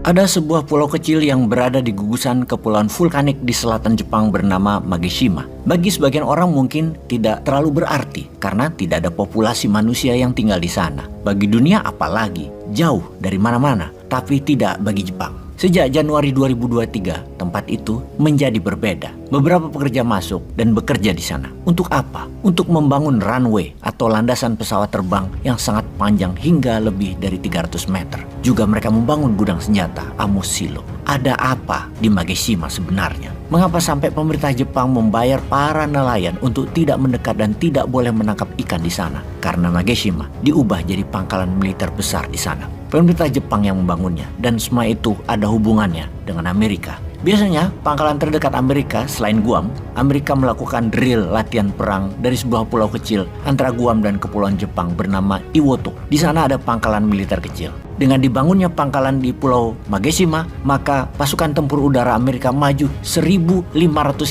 Ada sebuah pulau kecil yang berada di gugusan kepulauan vulkanik di selatan Jepang bernama Mageshima. Bagi sebagian orang mungkin tidak terlalu berarti karena tidak ada populasi manusia yang tinggal di sana. Bagi dunia apalagi, jauh dari mana-mana, tapi tidak bagi Jepang. Sejak Januari 2023, tempat itu menjadi berbeda. Beberapa pekerja masuk dan bekerja di sana. Untuk apa? Untuk membangun runway atau landasan pesawat terbang yang sangat panjang hingga lebih dari 300 meter. Juga mereka membangun gudang senjata, Amo Silo. Ada apa di Mageshima sebenarnya? Mengapa sampai pemerintah Jepang membayar para nelayan untuk tidak mendekat dan tidak boleh menangkap ikan di sana? Karena Mageshima diubah jadi pangkalan militer besar di sana. Pemerintah Jepang yang membangunnya dan semua itu ada hubungannya dengan Amerika. Biasanya pangkalan terdekat Amerika selain Guam, Amerika melakukan drill latihan perang dari sebuah pulau kecil antara Guam dan kepulauan Jepang bernama Iwoto. Di sana ada pangkalan militer kecil. Dengan dibangunnya pangkalan di Pulau Mageshima, maka pasukan tempur udara Amerika maju 1.500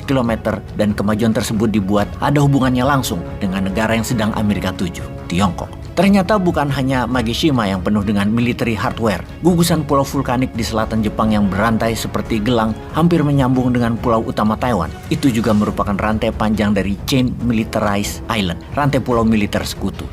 km dan kemajuan tersebut dibuat ada hubungannya langsung dengan negara yang sedang Amerika tuju, Tiongkok. Ternyata bukan hanya Mageshima yang penuh dengan military hardware. Gugusan pulau vulkanik di selatan Jepang yang berantai seperti gelang hampir menyambung dengan pulau utama Taiwan. Itu juga merupakan rantai panjang dari Chain Militarized Island, rantai pulau militer sekutu.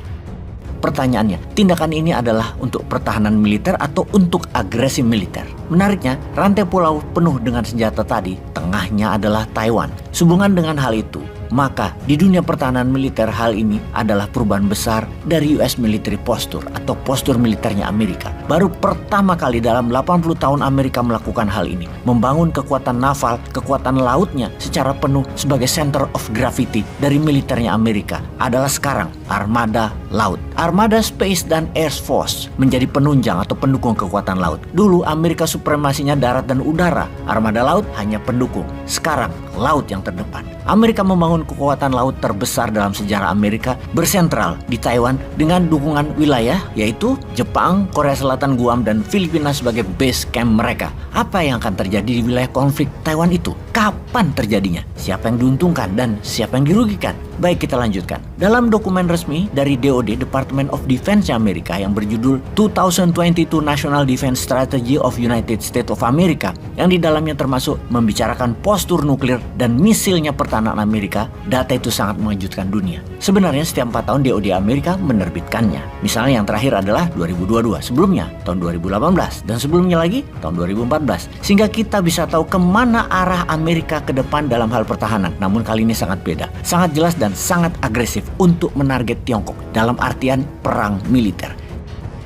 Pertanyaannya, tindakan ini adalah untuk pertahanan militer atau untuk agresi militer? Menariknya, rantai pulau penuh dengan senjata tadi, tengahnya adalah Taiwan. Sehubungan dengan hal itu, maka di dunia pertahanan militer hal ini adalah perubahan besar dari US military posture atau postur militernya Amerika. Baru pertama kali dalam 80 tahun Amerika melakukan hal ini. Membangun kekuatan naval, kekuatan lautnya secara penuh sebagai center of gravity dari militernya Amerika adalah sekarang Armada Laut. Armada Space dan Air Force menjadi penunjang atau pendukung kekuatan laut. Dulu Amerika supremasinya darat dan udara. Armada Laut hanya pendukung. Sekarang laut yang terdepan. Amerika membangun kekuatan laut terbesar dalam sejarah Amerika bersentral di Taiwan dengan dukungan wilayah yaitu Jepang, Korea Selatan, Guam, dan Filipina sebagai base camp mereka. Apa yang akan terjadi di wilayah konflik Taiwan itu? Kapan terjadinya? Siapa yang diuntungkan dan siapa yang dirugikan? Baik, kita lanjutkan. Dalam dokumen resmi dari DoD, Department of Defense Amerika yang berjudul 2022 National Defense Strategy of United States of America yang di dalamnya termasuk membicarakan postur nuklir dan misilnya pertahanan Amerika, data itu sangat mengejutkan dunia. Sebenarnya setiap 4 tahun DoD Amerika menerbitkannya. Misalnya yang terakhir adalah 2022, sebelumnya tahun 2018, dan sebelumnya lagi tahun 2014. Sehingga kita bisa tahu kemana arah Amerika ke depan dalam hal pertahanan. Namun kali ini sangat beda, sangat jelas dan sangat agresif untuk menarget Tiongkok dalam artian perang militer.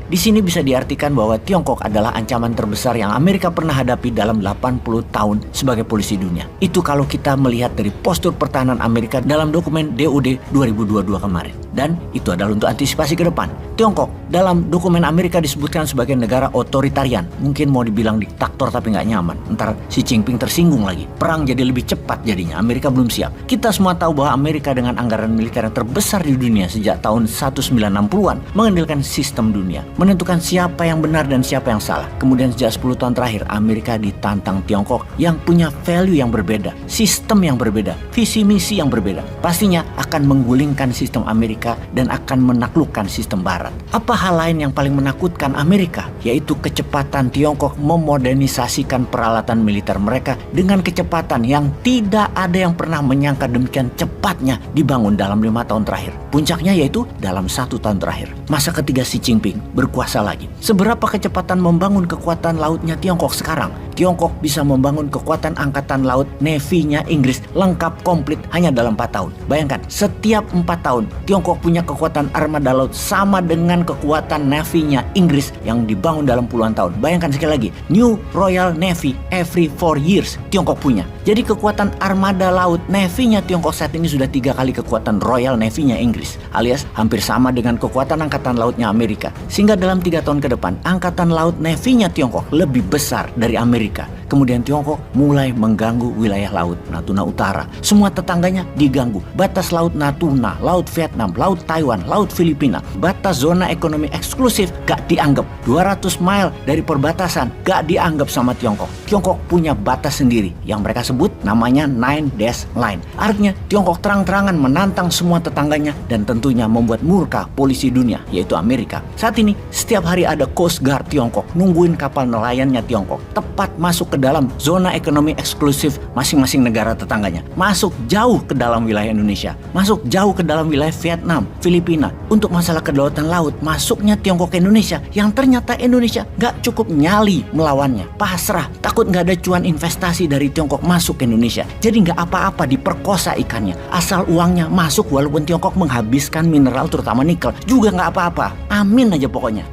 Di sini bisa diartikan bahwa Tiongkok adalah ancaman terbesar yang Amerika pernah hadapi dalam 80 tahun sebagai polisi dunia. Itu kalau kita melihat dari postur pertahanan Amerika dalam dokumen DoD 2022 kemarin. Dan itu adalah untuk antisipasi ke depan. Tiongkok dalam dokumen Amerika disebutkan sebagai negara otoritarian. Mungkin mau dibilang diktator tapi nggak nyaman. Ntar Xi Jinping tersinggung lagi. Perang jadi lebih cepat jadinya. Amerika belum siap. Kita semua tahu bahwa Amerika dengan anggaran militer yang terbesar di dunia sejak tahun 1960-an mengendalikan sistem dunia. Menentukan siapa yang benar dan siapa yang salah. Kemudian sejak 10 tahun terakhir Amerika ditantang Tiongkok yang punya value yang berbeda, sistem yang berbeda, visi misi yang berbeda. Pastinya akan menggulingkan sistem Amerika dan akan menaklukkan sistem Barat. Apa hal lain yang paling menakutkan Amerika? Yaitu kecepatan Tiongkok memodernisasikan peralatan militer mereka dengan kecepatan yang tidak ada yang pernah menyangka demikian cepatnya dibangun dalam 5 tahun terakhir. Puncaknya yaitu dalam 1 tahun terakhir. Masa ketiga Xi Jinping berkuasa lagi. Seberapa kecepatan membangun kekuatan lautnya Tiongkok sekarang? Tiongkok bisa membangun kekuatan angkatan laut Navy-nya Inggris lengkap komplit hanya dalam 4 tahun. Bayangkan, setiap 4 tahun Tiongkok punya kekuatan armada laut sama dengan kekuatan Navy-nya Inggris yang dibangun dalam puluhan tahun. Bayangkan sekali lagi, New Royal Navy every 4 years Tiongkok punya. Jadi kekuatan armada laut Navy-nya Tiongkok saat ini sudah 3 kali kekuatan Royal Navy-nya Inggris, alias hampir sama dengan kekuatan angkatan lautnya Amerika. Sehingga dalam 3 tahun ke depan, angkatan laut Navy-nya Tiongkok lebih besar dari Amerika. Kemudian Tiongkok mulai mengganggu wilayah laut Natuna Utara. Semua tetangganya diganggu. Batas laut Natuna, laut Vietnam, laut Taiwan, laut Filipina. Batas zona ekonomi eksklusif gak dianggap. 200 mile dari perbatasan gak dianggap sama Tiongkok. Tiongkok punya batas sendiri yang mereka sebut disebut namanya Nine Dash Line. Artinya Tiongkok terang-terangan menantang semua tetangganya dan tentunya membuat murka polisi dunia, yaitu Amerika. Saat ini setiap hari ada Coast Guard Tiongkok nungguin kapal nelayannya Tiongkok tepat masuk ke dalam zona ekonomi eksklusif masing-masing negara tetangganya, masuk jauh ke dalam wilayah Indonesia, masuk jauh ke dalam wilayah Vietnam, Filipina. Untuk masalah kedaulatan laut, masuknya Tiongkok ke Indonesia yang ternyata Indonesia gak cukup nyali melawannya, pasrah, takut gak ada cuan investasi dari Tiongkok masuk ke Indonesia. Jadi gak apa-apa diperkosa ikannya, asal uangnya masuk. Walaupun Tiongkok menghabiskan mineral terutama nikel juga gak apa-apa, amin aja pokoknya.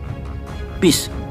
Peace.